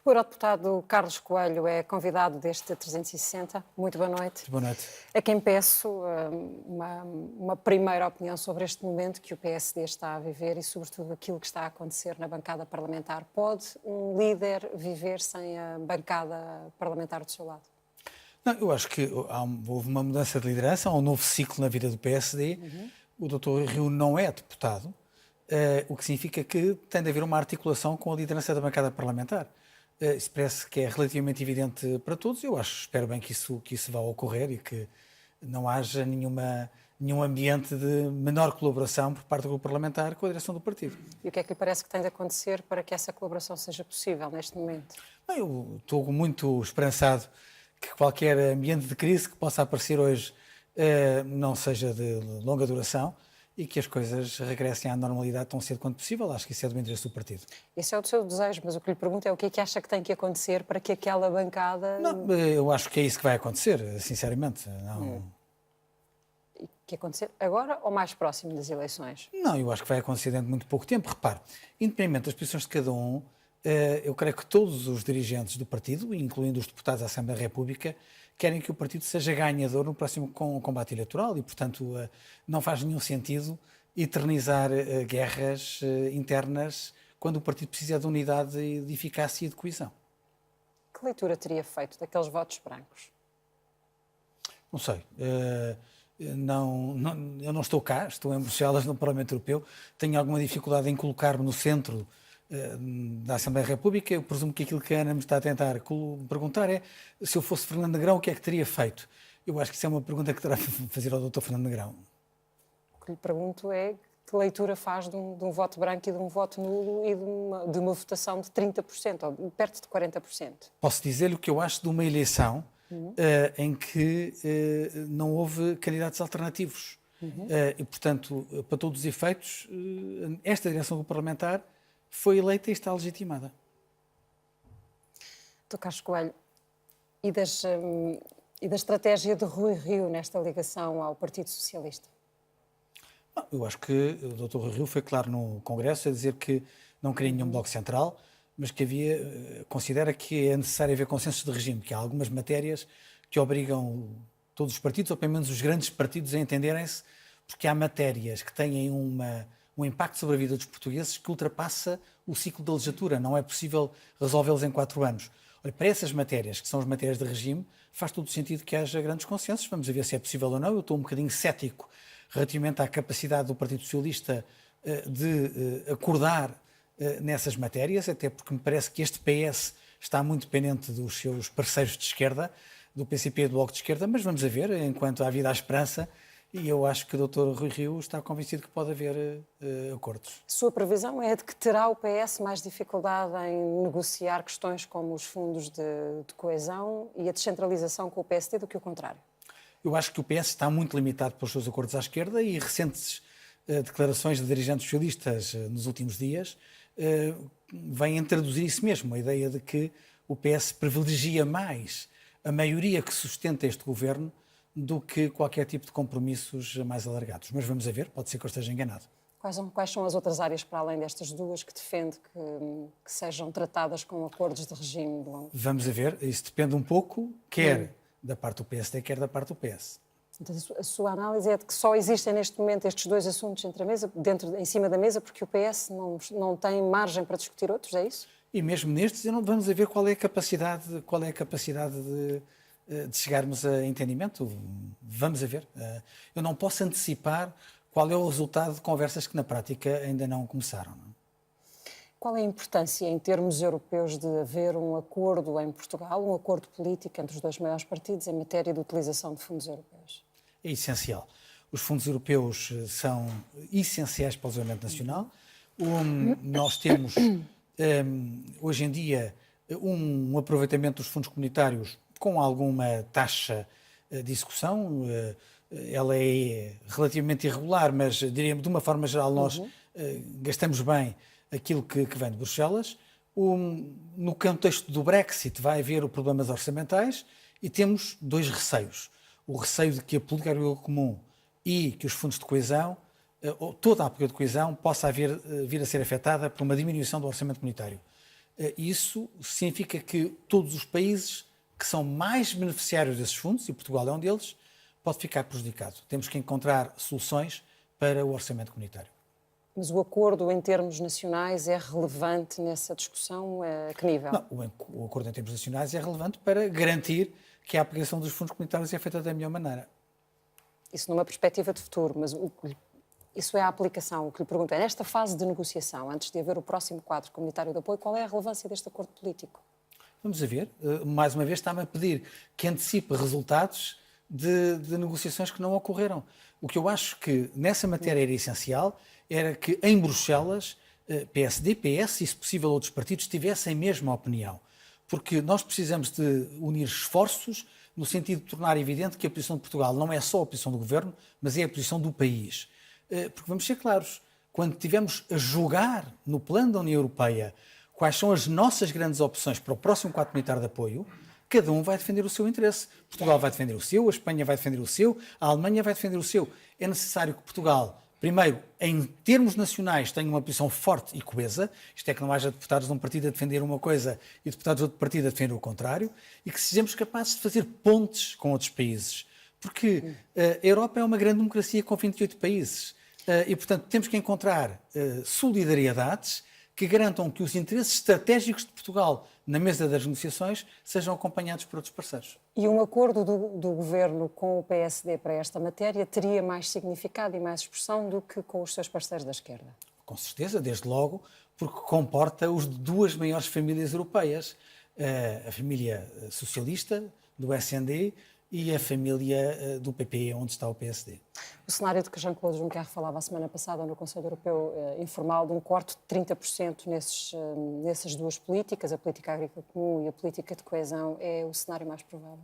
O eurodeputado Carlos Coelho é convidado deste 360. Muito boa noite. Boa noite. A quem peço uma primeira opinião sobre este momento que o PSD está a viver e, sobretudo, aquilo que está a acontecer na bancada parlamentar. Pode um líder viver sem a bancada parlamentar do seu lado? Não, eu acho que houve uma mudança de liderança, há um novo ciclo na vida do PSD. O Dr. Rio não é deputado, o que significa que tem de haver uma articulação com a liderança da bancada parlamentar. Isso parece que é relativamente evidente para todos. Eu espero bem que isso vá ocorrer e que não haja nenhum ambiente de menor colaboração por parte do grupo parlamentar com a direção do partido. E o que é que lhe parece que tem de acontecer para que essa colaboração seja possível neste momento? Eu estou muito esperançado que qualquer ambiente de crise que possa aparecer hoje não seja de longa duração e que as coisas regressem à normalidade tão cedo quanto possível. Acho que isso é do interesse do partido. Esse é o seu desejo, mas o que lhe pergunto é o que é que acha que tem que acontecer para que aquela bancada... Não, eu acho que é isso que vai acontecer, sinceramente. Não. E que acontecer agora ou mais próximo das eleições? Não, eu acho que vai acontecer dentro de muito pouco tempo. Repare, independentemente das posições de cada um, eu creio que todos os dirigentes do partido, incluindo os deputados da Assembleia da República, querem que o partido seja ganhador no próximo combate eleitoral e, portanto, não faz nenhum sentido eternizar guerras internas quando o partido precisa de unidade, de eficácia e de coesão. Que leitura teria feito daqueles votos brancos? Não sei. Eu não estou cá, estou em Bruxelas, no Parlamento Europeu. Tenho alguma dificuldade em colocar-me no centro da Assembleia da República. Eu presumo que aquilo que a Ana me está a tentar perguntar é se eu fosse Fernando Negrão, o que é que teria feito? Eu acho que isso é uma pergunta que terá de fazer ao Dr. Fernando Negrão. O que lhe pergunto é que leitura faz de um voto branco e de um voto nulo e de uma votação de 30%, ou perto de 40%. Posso dizer-lhe o que eu acho de uma eleição em que não houve candidatos alternativos. E, portanto, para todos os efeitos, esta direção do parlamentar foi eleita e está legitimada. Dr. Carlos Coelho, e da estratégia de Rui Rio nesta ligação ao Partido Socialista? Eu acho que o Dr. Rui Rio foi claro no Congresso a dizer que não queria nenhum bloco central, mas que considera que é necessário haver consensos de regime, que há algumas matérias que obrigam todos os partidos, ou pelo menos os grandes partidos, a entenderem-se, porque há matérias que têm um impacto sobre a vida dos portugueses que ultrapassa o ciclo da legislatura. Não é possível resolvê-los em 4 anos. Olha, para essas matérias, que são as matérias de regime, faz todo o sentido que haja grandes consensos. Vamos ver se é possível ou não. Eu estou um bocadinho cético relativamente à capacidade do Partido Socialista de acordar nessas matérias, até porque me parece que este PS está muito dependente dos seus parceiros de esquerda, do PCP e do Bloco de Esquerda, mas vamos ver, enquanto há vida à esperança, e eu acho que o Dr. Rui Rio está convencido que pode haver acordos. Sua previsão é de que terá o PS mais dificuldade em negociar questões como os fundos de coesão e a descentralização com o PSD do que o contrário? Eu acho que o PS está muito limitado pelos seus acordos à esquerda e recentes declarações de dirigentes socialistas nos últimos dias vêm a traduzir isso mesmo, a ideia de que o PS privilegia mais a maioria que sustenta este governo do que qualquer tipo de compromissos mais alargados. Mas vamos a ver, pode ser que eu esteja enganado. Quais são as outras áreas, para além destas duas, que defende que sejam tratadas com acordos de regime de longo? Vamos a ver, isso depende um pouco, quer da parte do PSD, quer da parte do PS. Então, a sua análise é de que só existem neste momento estes dois assuntos em cima da mesa, porque o PS não tem margem para discutir outros, é isso? E mesmo nestes, vamos a ver qual é a capacidade de chegarmos a entendimento. Vamos a ver. Eu não posso antecipar qual é o resultado de conversas que na prática ainda não começaram. Não? Qual é a importância em termos europeus de haver um acordo em Portugal, um acordo político entre os dois maiores partidos em matéria de utilização de fundos europeus? É essencial. Os fundos europeus são essenciais para o desenvolvimento nacional. Nós temos, hoje em dia, um aproveitamento dos fundos comunitários com alguma taxa de execução. Ela é relativamente irregular, mas diríamos, de uma forma geral, nós gastamos bem aquilo que vem de Bruxelas. No contexto do Brexit vai haver problemas orçamentais e temos 2 receios. O receio de que a política agrícola comum e que os fundos de coesão, ou toda a política de coesão, possa vir a ser afetada por uma diminuição do orçamento comunitário. Isso significa que todos os países que são mais beneficiários desses fundos, e Portugal é um deles, pode ficar prejudicado. Temos que encontrar soluções para o orçamento comunitário. Mas o acordo em termos nacionais é relevante nessa discussão? A que nível? Não, o acordo em termos nacionais é relevante para garantir que a aplicação dos fundos comunitários é feita da melhor maneira. Isso numa perspectiva de futuro, mas isso é a aplicação. O que lhe pergunto é, nesta fase de negociação, antes de haver o próximo quadro comunitário de apoio, qual é a relevância deste acordo político? Vamos a ver. Mais uma vez está-me a pedir que antecipe resultados de negociações que não ocorreram. O que eu acho que nessa matéria era essencial era que em Bruxelas PSD, PS e, se possível, outros partidos tivessem a mesma opinião. Porque nós precisamos de unir esforços no sentido de tornar evidente que a posição de Portugal não é só a posição do Governo, mas é a posição do país. Porque vamos ser claros, quando estivermos a julgar no plano da União Europeia quais são as nossas grandes opções para o próximo quadro comunitário de apoio, cada um vai defender o seu interesse. Portugal vai defender o seu, a Espanha vai defender o seu, a Alemanha vai defender o seu. É necessário que Portugal, primeiro, em termos nacionais, tenha uma posição forte e coesa, isto é, que não haja deputados de um partido a defender uma coisa e deputados de outro partido a defender o contrário, e que sejamos capazes de fazer pontes com outros países. Porque a Europa é uma grande democracia com 28 países e, portanto, temos que encontrar solidariedades que garantam que os interesses estratégicos de Portugal na mesa das negociações sejam acompanhados por outros parceiros. E um acordo do Governo com o PSD para esta matéria teria mais significado e mais expressão do que com os seus parceiros da esquerda? Com certeza, desde logo, porque comporta as duas maiores famílias europeias, a família socialista, do SND, e a família do PP, onde está o PSD. O cenário de que Jean-Claude Juncker falava a semana passada no Conselho Europeu informal de um corte de 30% nessas duas políticas, a política agrícola comum e a política de coesão, é o cenário mais provável?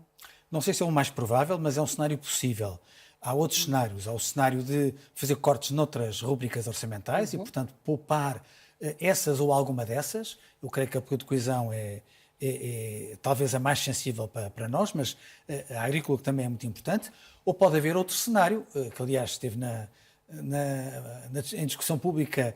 Não sei se é o mais provável, mas é um cenário possível. Há outros cenários. Há o cenário de fazer cortes noutras rubricas orçamentais e, portanto, poupar essas ou alguma dessas. Eu creio que a política de coesão é talvez a mais sensível para nós, mas a agrícola também é muito importante. Ou pode haver outro cenário, que aliás esteve em discussão pública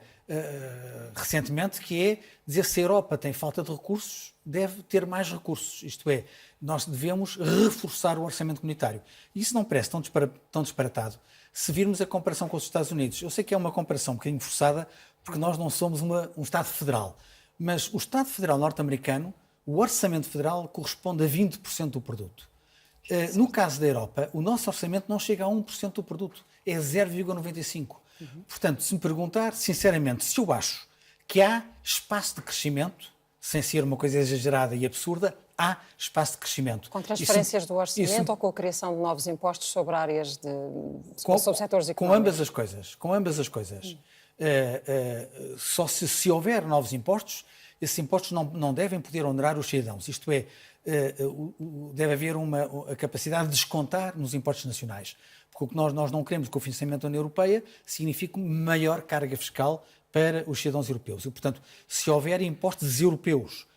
recentemente, que é dizer se a Europa tem falta de recursos, deve ter mais recursos. Isto é, nós devemos reforçar o orçamento comunitário. E isso não parece tão disparatado se virmos a comparação com os Estados Unidos. Eu sei que é uma comparação um bocadinho forçada, porque nós não somos um Estado federal, mas o Estado federal norte-americano, o orçamento federal corresponde a 20% do produto. No caso da Europa, o nosso orçamento não chega a 1% do produto, é 0,95%. Portanto, se me perguntar, sinceramente, se eu acho que há espaço de crescimento, sem ser uma coisa exagerada e absurda, há espaço de crescimento. Com transferências do orçamento ou com a criação de novos impostos sobre áreas sobre setores económicos? Com ambas as coisas. Só se houver novos impostos, esses impostos não devem poder onerar os cidadãos. Isto é, deve haver a capacidade de descontar nos impostos nacionais. Porque o que nós não queremos que o financiamento da União Europeia signifique maior carga fiscal para os cidadãos europeus. E, portanto, se houver impostos europeus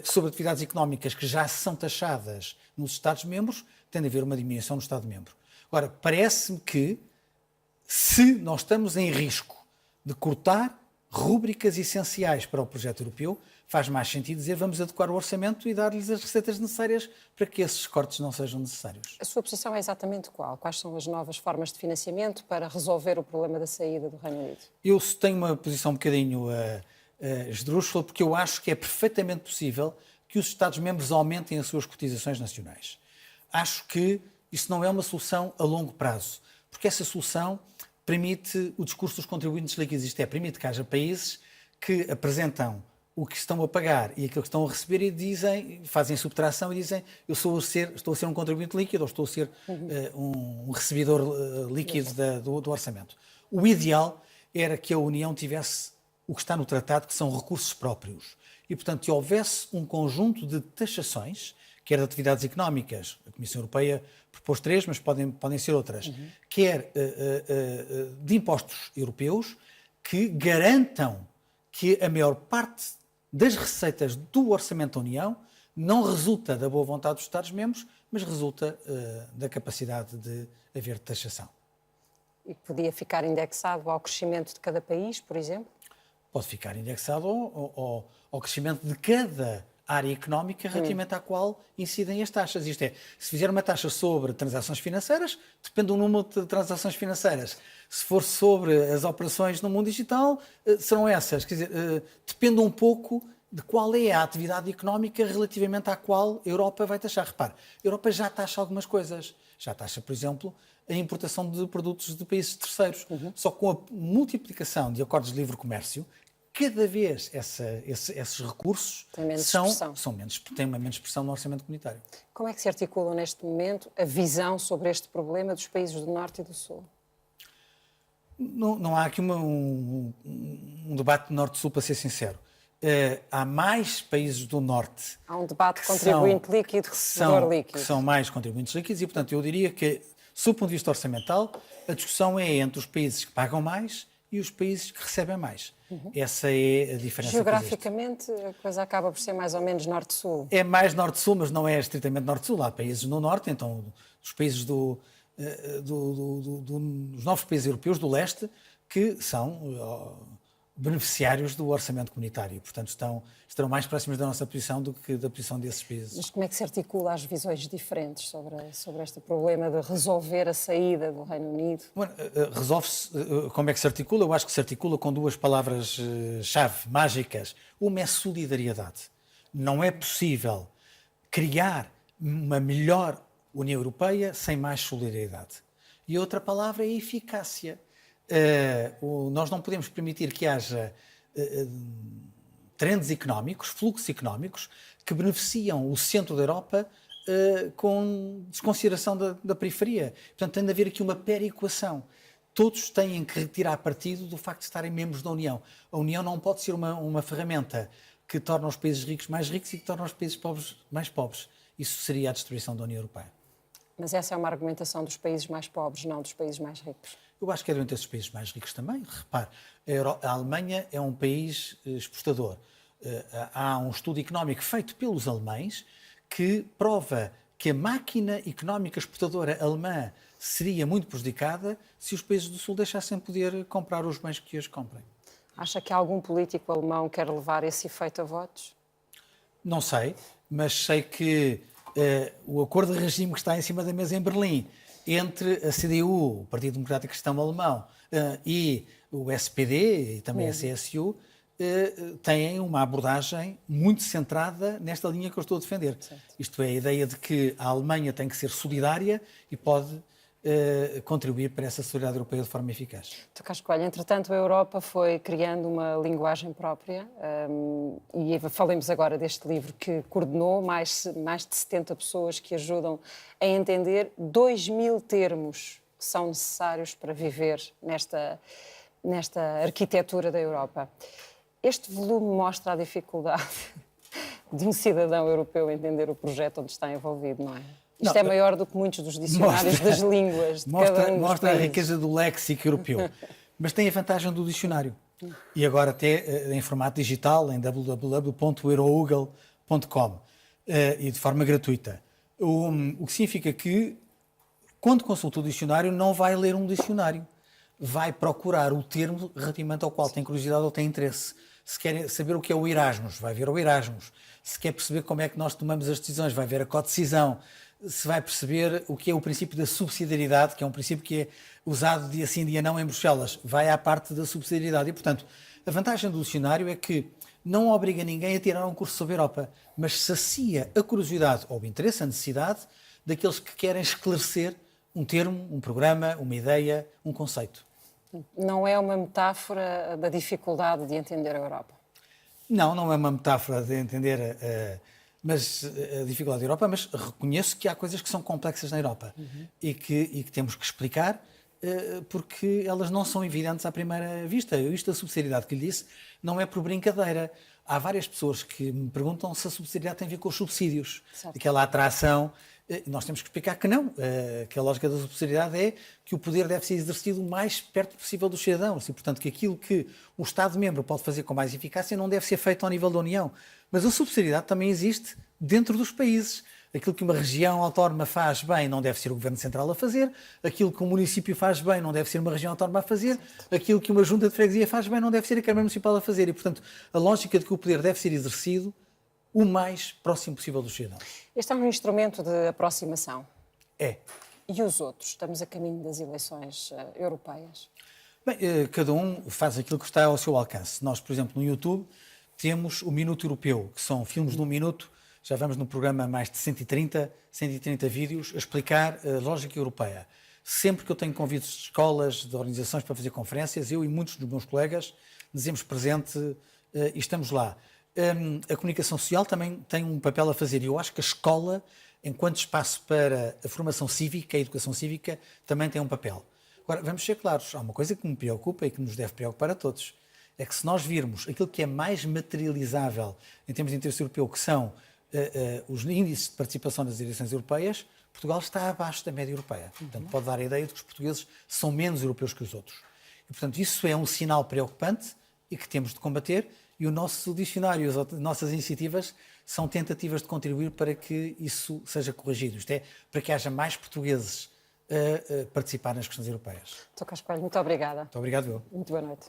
sobre atividades económicas que já são taxadas nos Estados-membros, tem de haver uma diminuição no Estado-membro. Agora, parece-me que, se nós estamos em risco de cortar rúbricas essenciais para o projeto europeu, faz mais sentido dizer vamos adequar o orçamento e dar-lhes as receitas necessárias para que esses cortes não sejam necessários. A sua posição é exatamente qual? Quais são as novas formas de financiamento para resolver o problema da saída do Reino Unido? Eu tenho uma posição um bocadinho esdrúxula, porque eu acho que é perfeitamente possível que os Estados-membros aumentem as suas cotizações nacionais. Acho que isso não é uma solução a longo prazo, porque essa solução permite o discurso dos contribuintes líquidos, isto é, permite que haja países que apresentam o que estão a pagar e aquilo que estão a receber e dizem, fazem subtração e dizem estou a ser um contribuinte líquido ou estou a ser um recebidor líquido do orçamento. O ideal era que a União tivesse o que está no tratado, que são recursos próprios. E, portanto, que houvesse um conjunto de taxações, quer de atividades económicas, a Comissão Europeia propôs 3, mas podem ser outras, quer de impostos europeus, que garantam que a maior parte das receitas do Orçamento da União não resulta da boa vontade dos Estados-membros, mas resulta da capacidade de haver taxação. E podia ficar indexado ao crescimento de cada país, por exemplo? pode ficar indexado ao crescimento de cada área económica relativamente à qual incidem as taxas. Isto é, se fizer uma taxa sobre transações financeiras, depende do número de transações financeiras. Se for sobre as operações no mundo digital, serão essas. Quer dizer, depende um pouco de qual é a atividade económica relativamente à qual a Europa vai taxar. Repare, a Europa já taxa algumas coisas. Já taxa, por exemplo, a importação de produtos de países terceiros. Só com a multiplicação de acordos de livre comércio, cada vez esses recursos têm uma menos expressão no orçamento comunitário. Como é que se articula neste momento a visão sobre este problema dos países do Norte e do Sul? Não há aqui um debate Norte-Sul, para ser sincero. Há mais países do Norte. Há um debate contribuinte líquido, recebedor líquido. Que são mais contribuintes líquidos e, portanto, eu diria que, sob o ponto de vista orçamental, a discussão é entre os países que pagam mais e os países que recebem mais. Essa é a diferença. Geograficamente, a coisa acaba por ser mais ou menos Norte-Sul. É mais Norte-Sul, mas não é estritamente Norte-Sul. Há países no Norte, então, os países dos novos países europeus do Leste, que são beneficiários do orçamento comunitário. Portanto, estarão mais próximos da nossa posição do que da posição desses países. Mas como é que se articula as visões diferentes sobre este problema de resolver a saída do Reino Unido? Bueno, resolve-se, como é que se articula? Eu acho que se articula com duas palavras-chave mágicas. Uma é solidariedade. Não é possível criar uma melhor União Europeia sem mais solidariedade. E a outra palavra é eficácia. Nós não podemos permitir que haja trends económicos, fluxos económicos, que beneficiam o centro da Europa com desconsideração da periferia. Portanto, tem de haver aqui uma perequação. Todos têm que retirar partido do facto de estarem membros da União. A União não pode ser uma ferramenta que torna os países ricos mais ricos e que torna os países pobres mais pobres. Isso seria a destruição da União Europeia. Mas essa é uma argumentação dos países mais pobres, não dos países mais ricos. Eu acho que é dentro desses países mais ricos também. Repare, a Alemanha é um país exportador. Há um estudo económico feito pelos alemães que prova que a máquina económica exportadora alemã seria muito prejudicada se os países do Sul deixassem poder comprar os bens que hoje comprem. Acha que algum político alemão quer levar esse efeito a votos? Não sei, mas sei que o acordo de regime que está em cima da mesa em Berlim entre a CDU, o Partido Democrático Cristão Alemão, e o SPD e também a CSU, têm uma abordagem muito centrada nesta linha que eu estou a defender. Certo. Isto é, a ideia de que a Alemanha tem que ser solidária e pode contribuir para essa solidariedade europeia de forma eficaz. Carlos Coelho, entretanto, a Europa foi criando uma linguagem própria e falemos agora deste livro que coordenou mais de 70 pessoas que ajudam a entender 2.000 termos que são necessários para viver nesta arquitetura da Europa. Este volume mostra a dificuldade de um cidadão europeu entender o projeto onde está envolvido, não é? Isto é maior do que muitos dos dicionários das línguas de cada um dos Mostra a países. riqueza do léxico europeu. Mas tem a vantagem do dicionário. E agora até em formato digital, em www.euroogle.com e de forma gratuita. O que significa que, quando consulta o dicionário, não vai ler um dicionário. Vai procurar o termo relativamente ao qual tem curiosidade ou tem interesse. Se quer saber o que é o Erasmus, vai ver o Erasmus. Se quer perceber como é que nós tomamos as decisões, vai ver a codecisão. Se vai perceber o que é o princípio da subsidiariedade, que é um princípio que é usado dia sim, dia não em Bruxelas, vai à parte da subsidiariedade. E, portanto, a vantagem do dicionário é que não obriga ninguém a tirar um curso sobre a Europa, mas sacia a curiosidade ou o interesse, a necessidade daqueles que querem esclarecer um termo, um programa, uma ideia, um conceito. Não é uma metáfora da dificuldade de entender a Europa? Não é uma metáfora de entender a dificuldade da Europa, mas reconheço que há coisas que são complexas na Europa e que temos que explicar porque elas não são evidentes à primeira vista. Isto da subsidiariedade que lhe disse não é por brincadeira. Há várias pessoas que me perguntam se a subsidiariedade tem a ver com os subsídios, aquela atração. Nós temos que explicar que não, que a lógica da subsidiariedade é que o poder deve ser exercido o mais perto possível dos cidadãos e, portanto, que aquilo que o Estado-membro pode fazer com mais eficácia não deve ser feito ao nível da União. Mas a subsidiariedade também existe dentro dos países. aquilo que uma região autónoma faz bem não deve ser o Governo Central a fazer, aquilo que um município faz bem não deve ser uma região autónoma a fazer, aquilo que uma junta de freguesia faz bem não deve ser a Câmara Municipal a fazer. E, portanto, a lógica de que o poder deve ser exercido o mais próximo possível dos cidadãos. Este é um instrumento de aproximação. É. E os outros? Estamos a caminho das eleições europeias. Bem, cada um faz aquilo que está ao seu alcance. Nós, por exemplo, no YouTube, temos o Minuto Europeu, que são filmes de um minuto. Já vamos no programa mais de 130 vídeos a explicar a lógica europeia. Sempre que eu tenho convites de escolas, de organizações para fazer conferências, eu e muitos dos meus colegas dizemos presente e estamos lá. A comunicação social também tem um papel a fazer e eu acho que a escola, enquanto espaço para a formação cívica, a educação cívica, também tem um papel. Agora, vamos ser claros, há uma coisa que me preocupa e que nos deve preocupar a todos. É que se nós virmos aquilo que é mais materializável em termos de interesse europeu, que são os índices de participação nas eleições europeias, Portugal está abaixo da média europeia. Portanto, pode dar a ideia de que os portugueses são menos europeus que os outros. E, portanto, isso é um sinal preocupante e que temos de combater. E o nosso dicionário, as nossas iniciativas são tentativas de contribuir para que isso seja corrigido. Isto é, para que haja mais portugueses a participar nas questões europeias. Dr. Cascoalho, muito obrigada. Muito obrigado, eu. Muito boa noite.